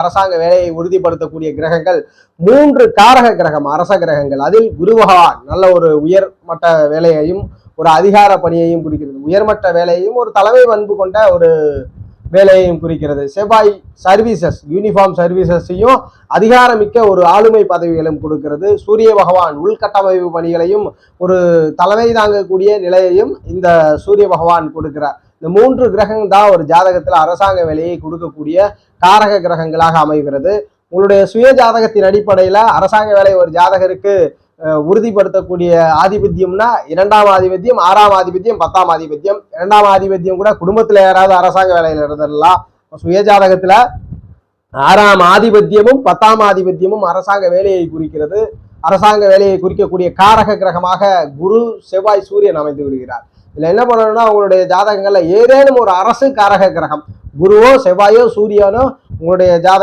அரசாங்க வேலையை உறுதிப்படுத்தக்கூடிய கிரகங்கள் 3 காரக கிரகம், அரச கிரகங்கள். அதில் குரு பகவான் நல்ல ஒரு உயர்மட்ட வேலையையும் ஒரு அதிகார பணியையும் குறிக்கிறது. உயர்மட்ட வேலையையும் ஒரு தலைமை பண்பு கொண்ட ஒரு வேலையையும் குறிக்கிறது. செவ்வாய் சர்வீசஸ், யூனிஃபார்ம் சர்வீசஸையும் அதிகாரமிக்க ஒரு ஆளுமை பதவிகளும் கொடுக்கிறது. சூரிய பகவான் உள்கட்டமைப்பு பணிகளையும் ஒரு தலைமை தாங்கக்கூடிய நிலையையும் இந்த சூரிய பகவான் கொடுக்கிறார். இந்த 3 கிரகம் தான் ஒரு ஜாதகத்தில் அரசாங்க வேலையை கொடுக்கக்கூடிய காரக கிரகங்களாக அமைகிறது. உங்களுடைய சுய ஜாதகத்தின் அடிப்படையில அரசாங்க வேலை ஒரு ஜாதகருக்கு உறுதிப்படுத்தக்கூடிய ஆதிபத்தியம்னா 2ஆம் ஆதிபத்தியம், 6ஆம் ஆதிபத்தியம், 10ஆம் ஆதிபத்தியம். 2ஆம் ஆதிபத்தியம் கூட குடும்பத்துல யாராவது அரசாங்க வேலையில இருந்துடலாம். சுய ஜாதகத்துல 6ஆம் ஆதிபத்தியமும் 10ஆம் ஆதிபத்தியமும் அரசாங்க வேலையை குறிக்கிறது. அரசாங்க வேலையை குறிக்கக்கூடிய காரக கிரகமாக குரு, செவ்வாய், சூரியன் அமைந்து விடுகிறார். இதுல என்ன பண்ணணும்னா, உங்களுடைய ஜாதகங்கள்ல ஏதேனும் ஒரு அரசு காரக கிரகம், குருவோ செவ்வாயோ சூரியனோ உங்களுடைய ஜாதக